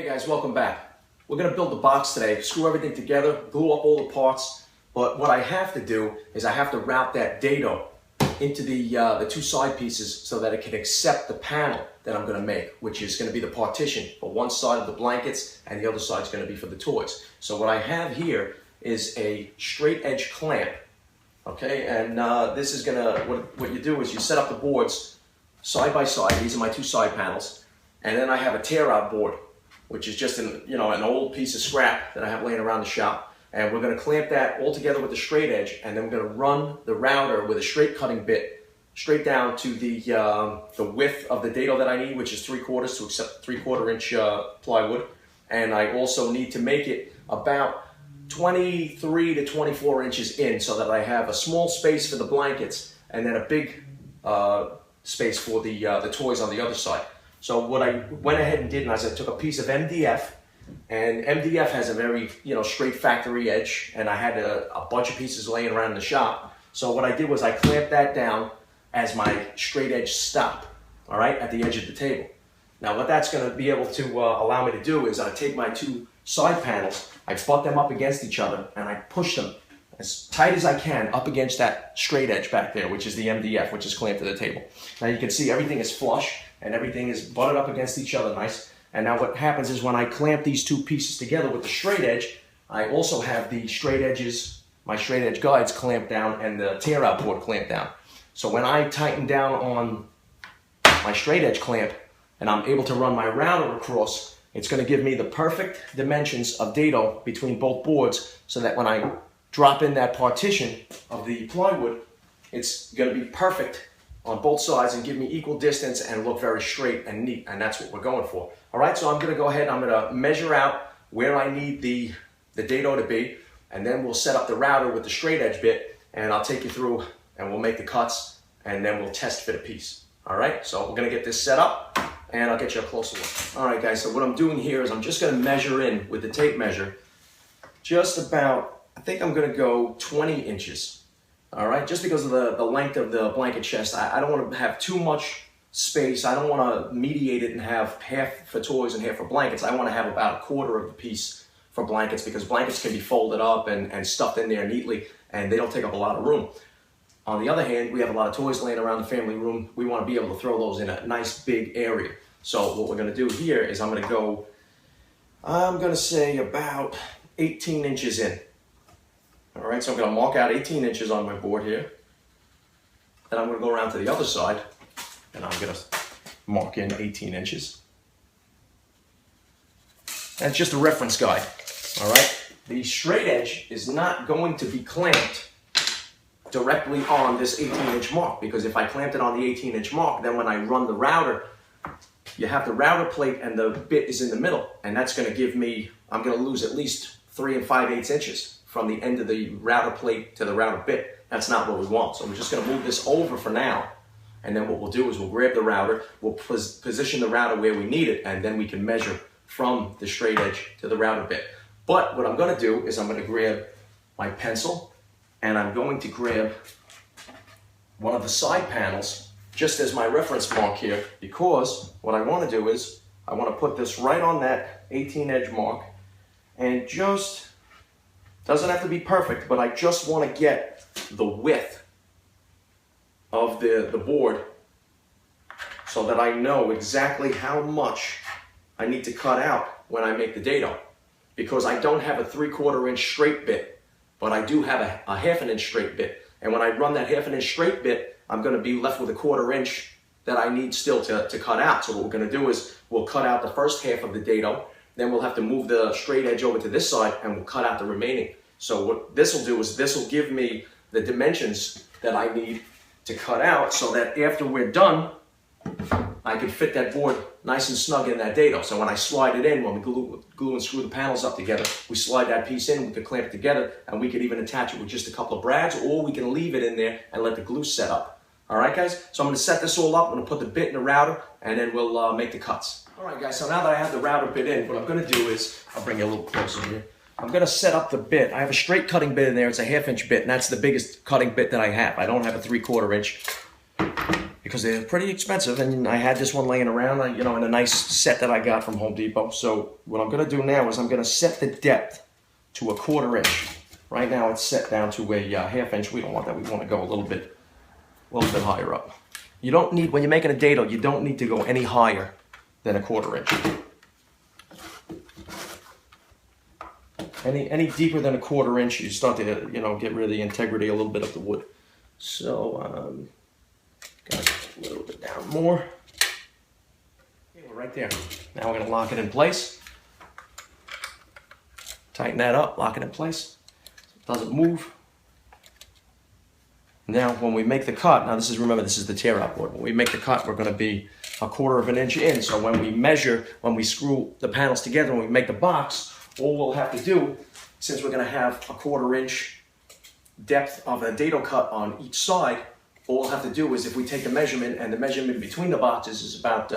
Hey guys, welcome back. We're going to build the box today, screw everything together, glue up all the parts, but what I have to do is I have to route that dado into the two side pieces so that it can accept the panel that I'm going to make, which is going to be the partition for one side of the blankets and the other side is going to be for the toys. So what I have here is a straight edge clamp, okay, and this is going to, what you do is you set up the boards side by side. These are my two side panels, and then I have a tear out board, which is just an old piece of scrap that I have laying around the shop. And we're going to clamp that all together with the straight edge, and then we're going to run the router with a straight cutting bit straight down to the width of the dado that I need, which is 3/4 to accept 3/4 inch plywood. And I also need to make it about 23 to 24 inches in so that I have a small space for the blankets and then a big space for the toys on the other side. So what I went ahead and did is I took a piece of MDF, and MDF has a very straight factory edge, and I had a bunch of pieces laying around in the shop. So what I did was I clamped that down as my straight edge stop, all right, at the edge of the table. Now what that's going to be able to allow me to do is I take my two side panels, I butt them up against each other, and I push them as tight as I can up against that straight edge back there, which is the MDF, which is clamped to the table. Now you can see everything is flush and everything is butted up against each other nice. And now what happens is when I clamp these two pieces together with the straight edge, I also have the straight edges, my straight edge guides clamped down and the tear out board clamped down. So when I tighten down on my straight edge clamp and I'm able to run my router across, it's going to give me the perfect dimensions of dado between both boards so that when I drop in that partition of the plywood, it's going to be perfect on both sides and give me equal distance and look very straight and neat, and that's what we're going for. All right, so I'm going to go ahead and I'm going to measure out where I need the dado to be, and then we'll set up the router with the straight edge bit, and I'll take you through and we'll make the cuts, and then we'll test fit a piece. All right, so we're going to get this set up, and I'll get you a closer look. All right, guys, so what I'm doing here is I'm just going to measure in with the tape measure just about, I think I'm going to go 20 inches. All right, just because of the length of the blanket chest, I don't want to have too much space. I don't want to mediate it and have half for toys and half for blankets. I want to have about 1/4 of the piece for blankets because blankets can be folded up and stuffed in there neatly, and they don't take up a lot of room. On the other hand, we have a lot of toys laying around the family room. We want to be able to throw those in a nice big area. So what we're going to do here is I'm going to say about 18 inches in. All right, so I'm going to mark out 18 inches on my board here. Then I'm going to go around to the other side, and I'm going to mark in 18 inches. That's just a reference guide, all right? The straight edge is not going to be clamped directly on this 18-inch mark, because if I clamped it on the 18-inch mark, then when I run the router, you have the router plate and the bit is in the middle, and that's going to give me, I'm going to lose at least 3 5/8 inches from the end of the router plate to the router bit. That's not what we want. So we're just going to move this over for now. And then what we'll do is we'll grab the router, we'll position the router where we need it, and then we can measure from the straight edge to the router bit. But what I'm going to do is I'm going to grab my pencil, and I'm going to grab one of the side panels just as my reference mark here, because what I want to do is I want to put this right on that 18 edge mark, and just, doesn't have to be perfect, but I just want to get the width of the board so that I know exactly how much I need to cut out when I make the dado. Because I don't have a 3/4 inch straight bit, but I do have a 1/2 inch straight bit. And when I run that 1/2 inch straight bit, I'm going to be left with a 1/4 inch that I need still to cut out. So what we're going to do is we'll cut out the first half of the dado, then we'll have to move the straight edge over to this side and we'll cut out the remaining. So what this will do is this will give me the dimensions that I need to cut out so that after we're done, I can fit that board nice and snug in that dado. So when I slide it in, when we glue and screw the panels up together, we slide that piece in, we can clamp it together, and we could even attach it with just a couple of brads, or we can leave it in there and let the glue set up. All right, guys? So I'm going to set this all up. I'm going to put the bit in the router, and then we'll make the cuts. All right, guys, so now that I have the router bit in, what I'm going to do is, I'll bring you a little closer here. I'm going to set up the bit. I have a straight cutting bit in there. It's a 1/2 inch bit, and that's the biggest cutting bit that I have. I don't have a 3/4 inch because they're pretty expensive, and I had this one laying around, in a nice set that I got from Home Depot. So what I'm going to do now is I'm going to set the depth to a 1/4 inch. Right now it's set down to a 1/2 inch. We don't want that. We want to go a little bit higher up. You don't need, when you're making a dado, you don't need to go any higher than a 1/4 inch. Any deeper than a 1/4 inch, you start to get rid of the integrity a little bit of the wood. So got a little bit down more. Okay, we're right there. Now we're going to lock it in place. Tighten that up, lock it in place. So it doesn't move. Now when we make the cut, remember this is the tear out board. When we make the cut, we're going to be a 1/4 inch in. So when we measure, when we screw the panels together, when we make the box, all we'll have to do, since we're going to have a 1/4 inch depth of a dado cut on each side, all we'll have to do is, if we take the measurement, and the measurement between the boxes is about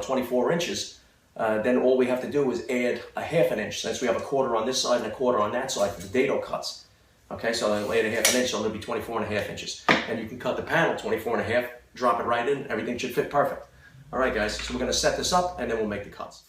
24 inches, then all we have to do is add a 1/2 inch, since we have a 1/4 on this side and a 1/4 on that side for the dado cuts. Okay, so then we'll add a 1/2 inch, so it'll be 24.5 inches. And you can cut the panel 24.5, drop it right in, everything should fit perfect. All right, guys, so we're going to set this up, and then we'll make the cuts.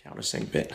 Countersink bit.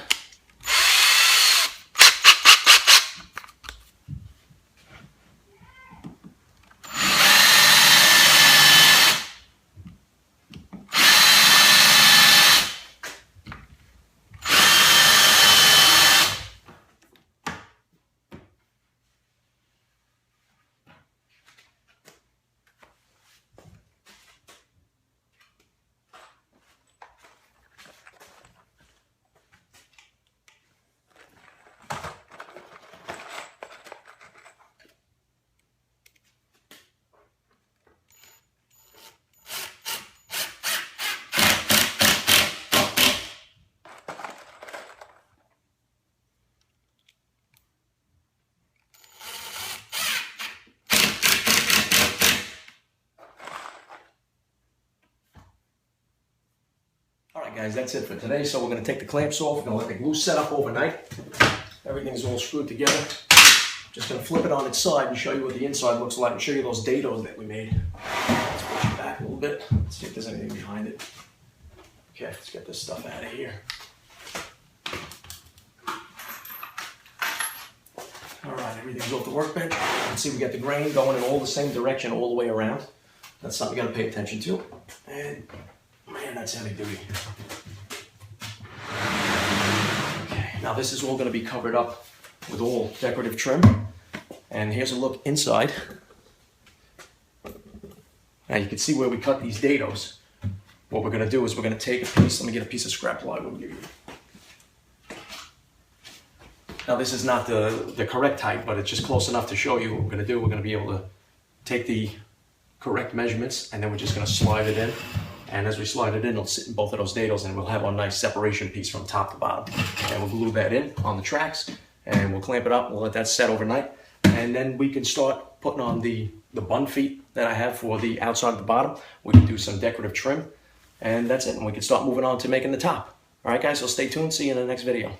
Alright guys, that's it for today. So we're going to take the clamps off, we're going to let the glue set up overnight. Everything's all screwed together. Just going to flip it on its side and show you what the inside looks like and show you those dados that we made. Let's push it back a little bit. Let's see if there's anything behind it. Okay, let's get this stuff out of here. Alright, everything's off the workbench. You can see we got the grain going in all the same direction all the way around. That's something you got to pay attention to. And man, that's heavy duty. Okay, now this is all going to be covered up with all decorative trim. And here's a look inside. Now you can see where we cut these dados. What we're going to do is we're going to take a piece. Let me get a piece of scrap plywood. Now this is not the correct height, but it's just close enough to show you what we're going to do. We're going to be able to take the correct measurements and then we're just going to slide it in. And as we slide it in, it'll sit in both of those dados and we'll have our nice separation piece from top to bottom. And we'll glue that in on the tracks and we'll clamp it up. We'll let that set overnight. And then we can start putting on the bun feet that I have for the outside of the bottom. We can do some decorative trim and that's it. And we can start moving on to making the top. All right, guys, so stay tuned. See you in the next video.